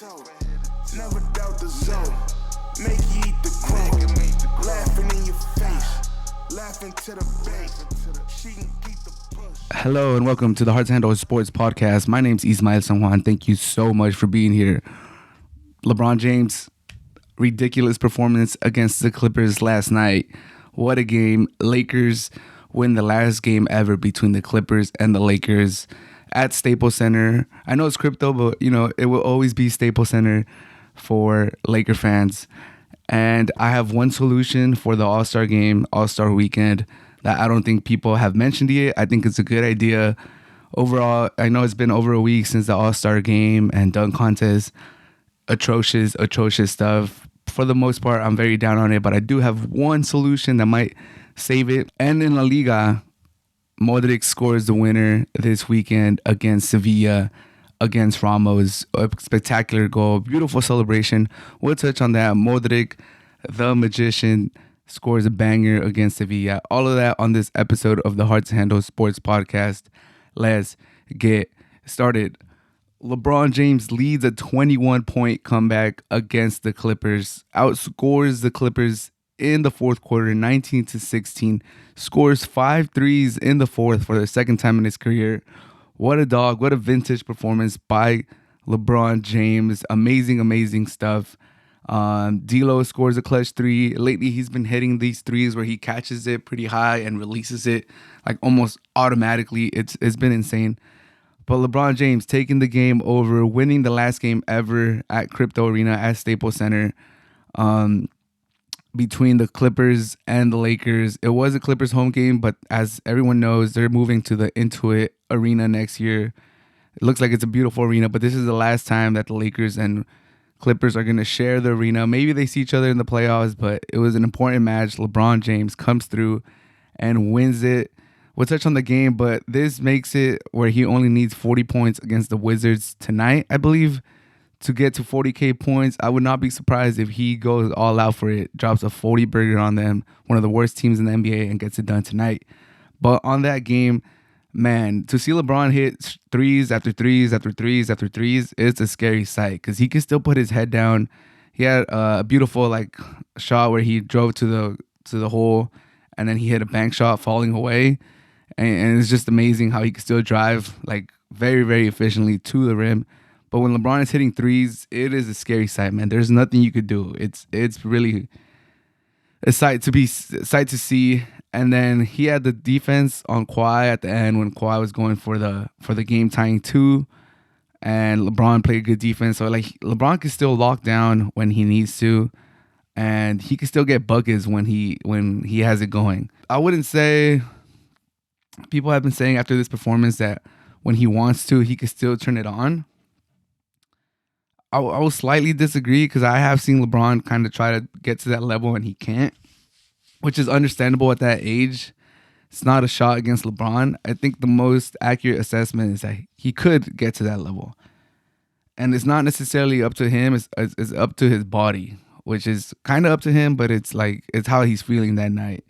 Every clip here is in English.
toe. Never doubt the zone. Make you eat the crow. Laughing in your face. Laughing to the base. She can keep the push. Hello and welcome to the Hard to Handle Sports Podcast. My name's San Juan. Thank you so much for being here. LeBron James, ridiculous performance against the Clippers last night. What a game. Lakers win the last game ever between the Clippers and the Lakers at Staples Center. I know it's crypto, but it will always be Staples Center for Laker fans. And I have one solution for the All-Star game, All-Star weekend, that I don't think people have mentioned yet. I think it's a good idea. Overall, I know it's been over a week since the All-Star game and dunk contest. Atrocious stuff. For the most part, I'm very down on it, but I do have one solution that might save it. And in La Liga, Modric scores the winner this weekend against Sevilla, against Ramos. A spectacular goal, beautiful celebration. We'll touch on that. Modric, the magician, scores a banger against Sevilla. All of that on this episode of the Hard to Handle Sports Podcast. Let's get started. LeBron James leads a 21-point comeback against the Clippers, outscores the Clippers in the fourth quarter, 19-16, scores 5 threes in the fourth for the second time in his career. What a dog, what a vintage performance by LeBron James. Amazing stuff. D'Lo scores a clutch three. Lately, he's been hitting these threes where he catches it pretty high and releases it like almost automatically. It's been insane. But LeBron James taking the game over, winning the last game ever at Crypto Arena at Staples Center between the Clippers and the Lakers. It was a Clippers home game, but as everyone knows, they're moving to the Intuit Arena next year. It looks like it's a beautiful arena, but this is the last time that the Lakers and Clippers are going to share the arena. Maybe they see each other in the playoffs, but it was an important match. LeBron James comes through and wins it. We'll touch on the game, but this makes it where he only needs 40 points against the Wizards tonight, I believe, to get to 40K points. I would not be surprised if he goes all out for it, drops a 40 burger on them, one of the worst teams in the NBA, and gets it done tonight. But on that game, man, to see LeBron hit threes after threes after threes after threes, it's a scary sight because he can still put his head down. He had a beautiful shot where he drove to the hole, and then he hit a bank shot falling away. And it's just amazing how he can still drive very, very efficiently to the rim. But when LeBron is hitting threes, it is a scary sight, man. There's nothing you could do. It's really a sight to see. And then he had the defense on Kawhi at the end when Kawhi was going for the game tying 2, and LeBron played good defense. So LeBron can still lock down when he needs to, and he can still get buckets when he has it going. I wouldn't say. People have been saying after this performance that when he wants to, he can still turn it on. I will slightly disagree because I have seen LeBron kind of try to get to that level and he can't, which is understandable at that age. It's not a shot against LeBron. I think the most accurate assessment is that he could get to that level. And it's not necessarily up to him. It's up to his body, which is kind of up to him, but it's how he's feeling that night.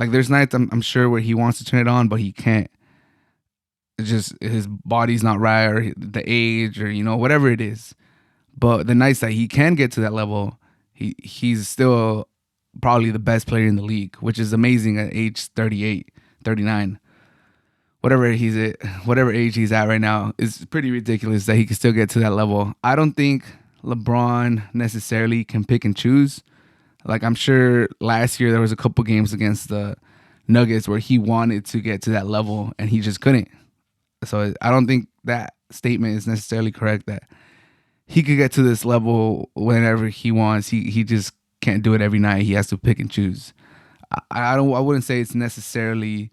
There's nights I'm sure where he wants to turn it on, but he can't. It's just his body's not right, or the age, or whatever it is. But the nights that he can get to that level, he's still probably the best player in the league, which is amazing at age 38, 39. Whatever age he's at right now, it's pretty ridiculous that he can still get to that level. I don't think LeBron necessarily can pick and choose. I'm sure last year there was a couple games against the Nuggets where he wanted to get to that level and he just couldn't. So I don't think that statement is necessarily correct that he could get to this level whenever he wants. He just can't do it every night. He has to pick and choose. I wouldn't say it's necessarily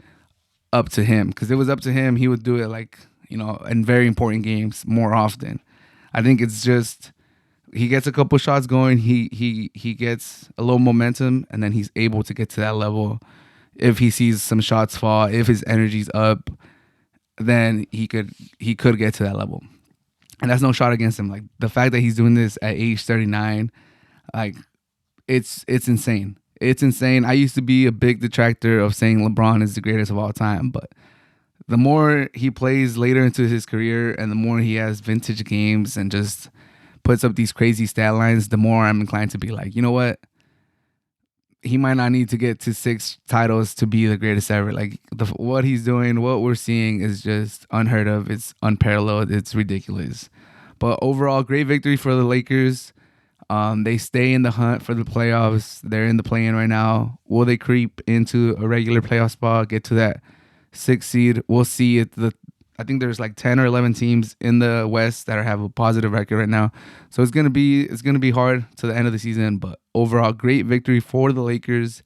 up to him, because if it was up to him, he would do it in very important games more often. I think it's just he gets a couple shots going, he gets a little momentum, and then he's able to get to that level. If he sees some shots fall, if his energy's up, then he could get to that level. And that's no shot against him. The fact that he's doing this at age 39, it's insane. It's insane. I used to be a big detractor of saying LeBron is the greatest of all time, but the more he plays later into his career and the more he has vintage games and just puts up these crazy stat lines, the more I'm inclined to be like, you know what? He might not need to get to 6 titles to be the greatest ever. Like what he's doing, what we're seeing is just unheard of. It's unparalleled. It's ridiculous. But overall, great victory for the Lakers. They stay in the hunt for the playoffs. They're in the play-in right now. Will they creep into a regular playoff spot, get to that 6th seed? We'll see. I think there's like 10 or 11 teams in the West that have a positive record right now. So it's gonna be hard to the end of the season. But overall, great victory for the Lakers,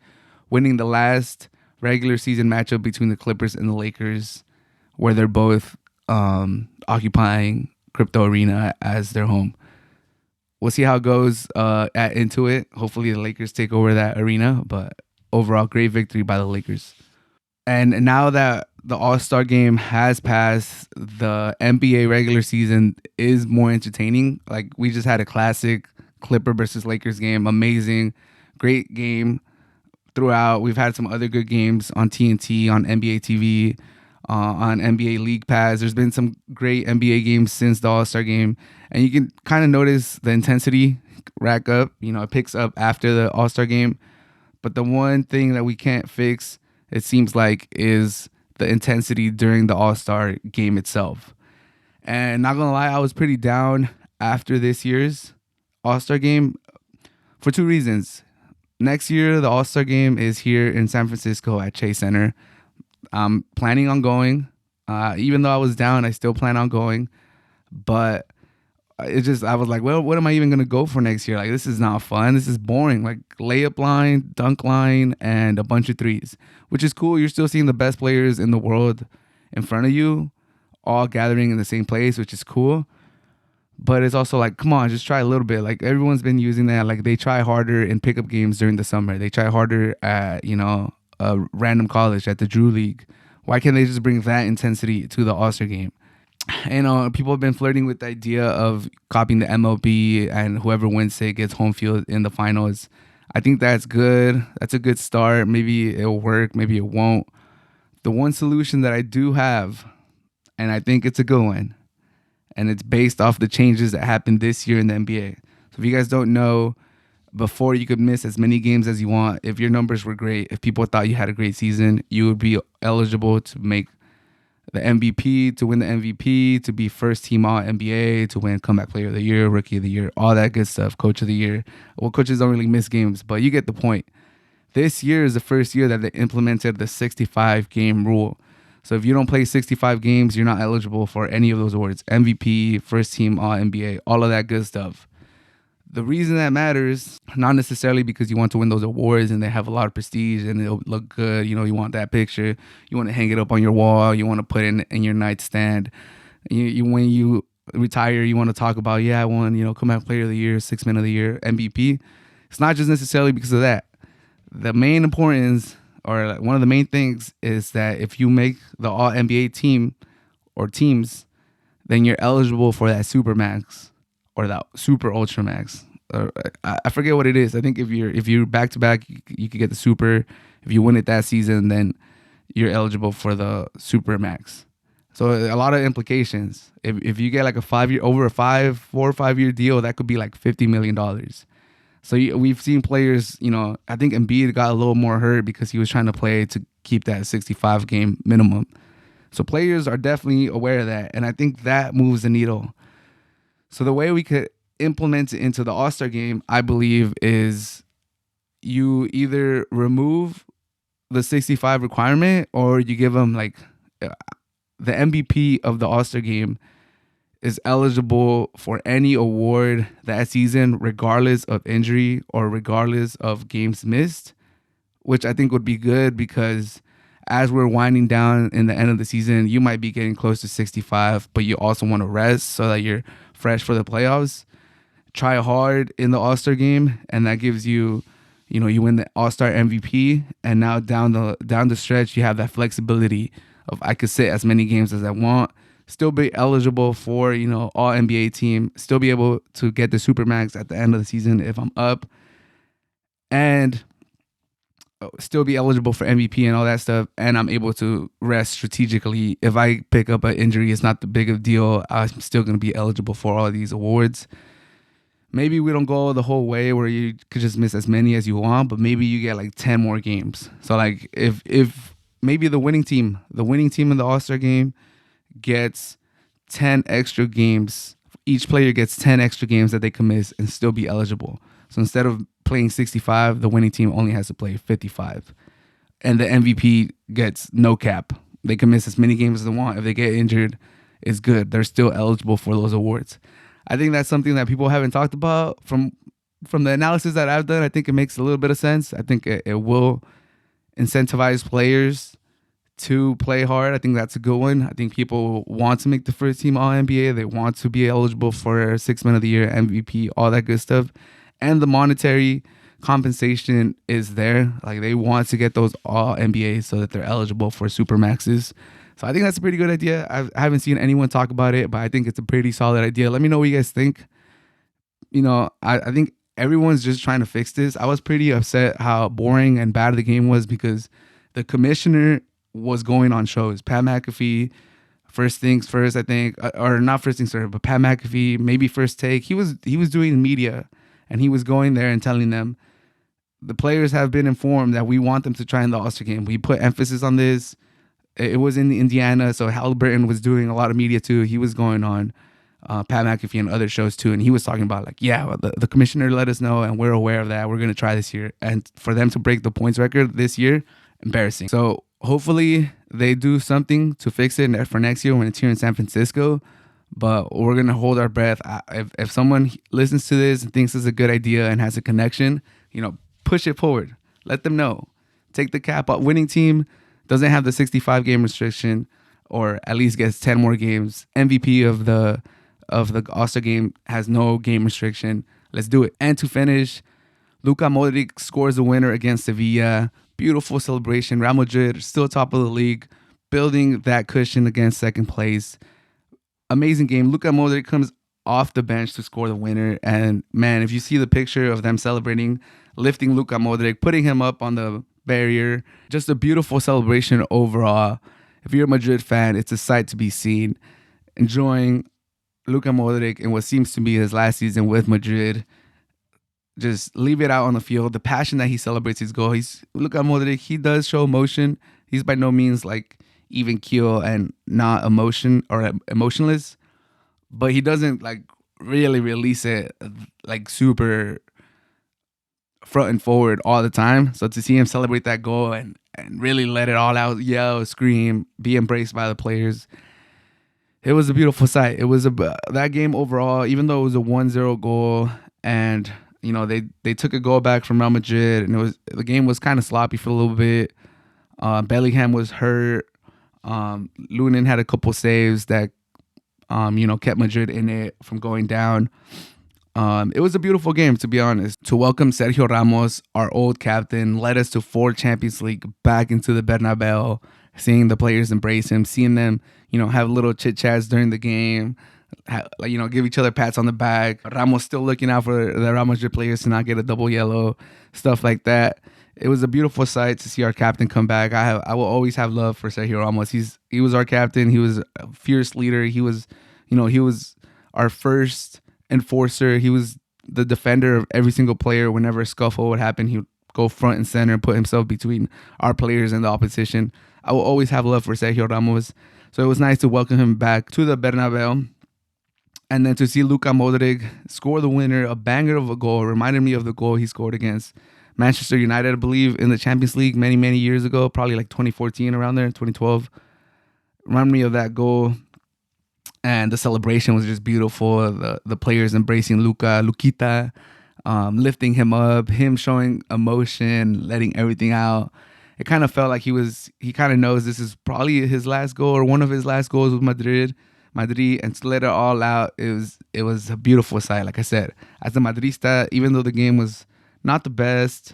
winning the last regular season matchup between the Clippers and the Lakers, where they're both occupying Crypto Arena as their home. We'll see how it goes at Intuit. Hopefully the Lakers take over that arena, but overall, great victory by the Lakers. And now that the All-Star game has passed, the NBA regular season is more entertaining. Like, we just had a classic Clipper versus Lakers game. Amazing. Great game throughout. We've had some other good games on TNT, on NBA TV, on NBA League Pass. There's been some great NBA games since the All-Star game. And you can kind of notice the intensity rack up. You know, it picks up after the All-Star game. But the one thing that we can't fix, it seems like, is the intensity during the All-Star game itself. And not gonna lie, I was pretty down after this year's All-Star game for 2 reasons. Next year, the All-Star game is here in San Francisco at Chase Center. I'm planning on going. Even though I was down, I still plan on going. But I was like, well, what am I even going to go for next year? Like, this is not fun. This is boring. Like, layup line, dunk line, and a bunch of threes, which is cool. You're still seeing the best players in the world in front of you, all gathering in the same place, which is cool. But it's also like, come on, just try a little bit. Like, everyone's been using that. Like, they try harder in pickup games during the summer. They try harder at, a random college, at the Drew League. Why can't they just bring that intensity to the All-Star game? People have been flirting with the idea of copying the MLB, and whoever wins it gets home field in the finals. I think that's good. That's a good start. Maybe it'll work. Maybe it won't. The one solution that I do have, and I think it's a good one, and it's based off the changes that happened this year in the NBA. So if you guys don't know, before you could miss as many games as you want. If your numbers were great, if people thought you had a great season, you would be eligible to make the MVP, to win the MVP, to be first team all NBA, to win comeback player of the year, rookie of the year, all that good stuff, coach of the year. Well, coaches don't really miss games, but you get the point. This year is the first year that they implemented the 65 game rule. So if you don't play 65 games, you're not eligible for any of those awards. MVP, first team all NBA, all of that good stuff. The reason that matters, not necessarily because you want to win those awards and they have a lot of prestige and it'll look good. You want that picture. You want to hang it up on your wall. You want to put it in your nightstand. When you retire, you want to talk about, I won, comeback player of the year, 6th man of the year, MVP. It's not just necessarily because of that. The main importance, or one of the main things, is that if you make the all NBA team or teams, then you're eligible for that Supermax. Or that super ultra max. I forget what it is. I think if you're back to back, you could get the super. If you win it that season, then you're eligible for the super max. So a lot of implications. If you get like a 4 or 5 year deal, that could be like $50 million. So we've seen players. I think Embiid got a little more hurt because he was trying to play to keep that 65 game minimum. So players are definitely aware of that, and I think that moves the needle. So the way we could implement it into the All-Star game, I believe, is you either remove the 65 requirement or you give them the MVP of the All-Star game is eligible for any award that season, regardless of injury or regardless of games missed, which I think would be good because as we're winding down in the end of the season, you might be getting close to 65, but you also want to rest so that you're fresh for the playoffs. Try hard in the All-Star game, and that gives you, you win the All-Star MVP, and now down the stretch, you have that flexibility of I could sit as many games as I want, still be eligible for, all NBA team, still be able to get the Supermax at the end of the season if I'm up, and still be eligible for MVP and all that stuff, and I'm able to rest strategically. If I pick up an injury, it's not the big of a deal. I'm still going to be eligible for all of these awards. maybe we don't go the whole way where you could just miss as many as you want, but maybe you get like 10 more games. So like if maybe the winning team in the All-Star game gets 10 extra games. Each player gets 10 extra games that they can miss and still be eligible. So instead of playing 65, the winning team only has to play 55. And the MVP gets no cap. They can miss as many games as they want. If they get injured, it's good. They're still eligible for those awards. I think that's something that people haven't talked about. From the analysis that I've done, I think it makes a little bit of sense. I think it will incentivize players to play hard. I think that's a good one. I think people want to make the first team All NBA. They want to be eligible for Sixth Man of the Year, MVP, all that good stuff. And the monetary compensation is there. Like they want to get those All NBA so that they're eligible for super maxes. So I think that's a pretty good idea. I haven't seen anyone talk about it, but I think it's a pretty solid idea. Let me know what you guys think. I think everyone's just trying to fix this. I was pretty upset how boring and bad the game was because the commissioner was going on shows. Pat McAfee, First Things First, I think, or not First Things First, but Pat McAfee, maybe First Take. He was doing media, and he was going there and telling them the players have been informed that we want them to try in the All-Star game. We put emphasis on this. It was in Indiana, so Halliburton was doing a lot of media too. He was going on Pat McAfee and other shows too, and he was talking about like, yeah, the commissioner let us know, and we're aware of that. We're going to try this year. And for them to break the points record this year, embarrassing. So hopefully they do something to fix it for next year when it's here in San Francisco. But we're going to hold our breath. If someone listens to this and thinks it's a good idea and has a connection, push it forward. Let them know. Take the cap off. Winning team doesn't have the 65 game restriction, or at least gets 10 more games. MVP of the All-Star game has no game restriction. Let's do it. And to finish, Luka Modric scores the winner against Sevilla. Beautiful celebration. Real Madrid still top of the league, building that cushion against second place. Amazing game. Luka Modric comes off the bench to score the winner. And man, if you see the picture of them celebrating, lifting Luka Modric, putting him up on the barrier, just a beautiful celebration overall. If you're a Madrid fan, it's a sight to be seen. Enjoying Luka Modric in what seems to be his last season with Madrid. Just leave it out on the field. The passion that he celebrates his goal. Luka Modric, he does show emotion. He's by no means like even keel and not emotionless, but he doesn't like really release it like super front and forward all the time. So to see him celebrate that goal and really let it all out, yell, scream, be embraced by the players, it was a beautiful sight. It was that game overall, even though it was a 1-0 goal, and they took a goal back from Real Madrid, and the game was kind of sloppy for a little bit. Bellingham was hurt. Lunin had a couple saves that kept Madrid in it from going down. It was a beautiful game, to be honest. To welcome Sergio Ramos, our old captain, led us to 4 Champions League back into the Bernabeu, seeing the players embrace him, seeing them, have little chit-chats during the game, give each other pats on the back. Ramos still looking out for the Real Madrid players to not get a double yellow, stuff like that. It was a beautiful sight to see our captain come back. I will always have love for Sergio Ramos. He was our captain. He was a fierce leader. He was our first enforcer. He was the defender of every single player. Whenever a scuffle would happen, he would go front and center and put himself between our players and the opposition. I will always have love for Sergio Ramos. So it was nice to welcome him back to the Bernabeu. And then to see Luka Modric score the winner, a banger of a goal, reminded me of the goal he scored against Manchester United, I believe, in the Champions League many, many years ago, probably like 2014, around there, 2012. Reminded me of that goal. And the celebration was just beautiful. The players embracing Lukita, lifting him up, him showing emotion, letting everything out. It kind of felt like he kind of knows this is probably his last goal or one of his last goals with Madrid, and to let it all out, it was a beautiful sight. Like I said, as a Madrista, even though the game was not the best,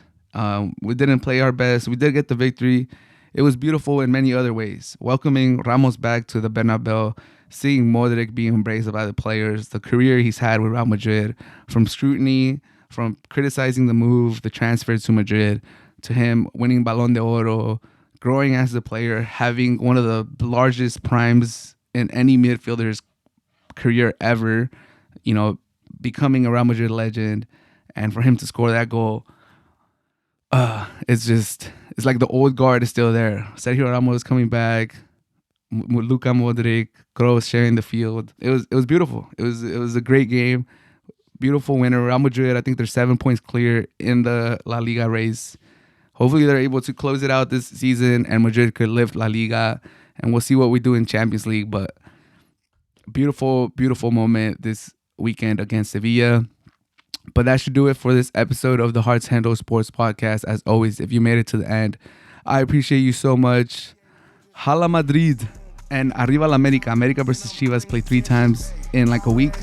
we didn't play our best, we did get the victory. It was beautiful in many other ways. Welcoming Ramos back to the Bernabeu, seeing Modric being embraced by the players, the career he's had with Real Madrid, from scrutiny, from criticizing the move, the transfer to Madrid, to him winning Ballon d'Oro, growing as a player, having one of the largest primes in any midfielder's career ever, becoming a Real Madrid legend, and for him to score that goal, it's like the old guard is still there. Sergio Ramos coming back, Luka Modric, Kroos sharing the field. It was beautiful. It was a great game. Beautiful winner. Real Madrid, I think they're 7 points clear in the La Liga race. Hopefully they're able to close it out this season and Madrid could lift La Liga, and we'll see what we do in Champions League. But beautiful, beautiful moment this weekend against Sevilla. But that should do it for this episode of the Hearts Handle Sports Podcast. As always, if you made it to the end, I appreciate you so much. Hala Madrid and Arriba la América. América versus Chivas play 3 times in like a week.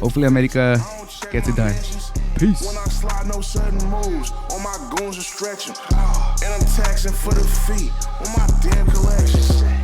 Hopefully América gets it done. Peace. When I slide, no sudden moves. All my goons are stretching. And I'm taxing for the feet on my damn collection.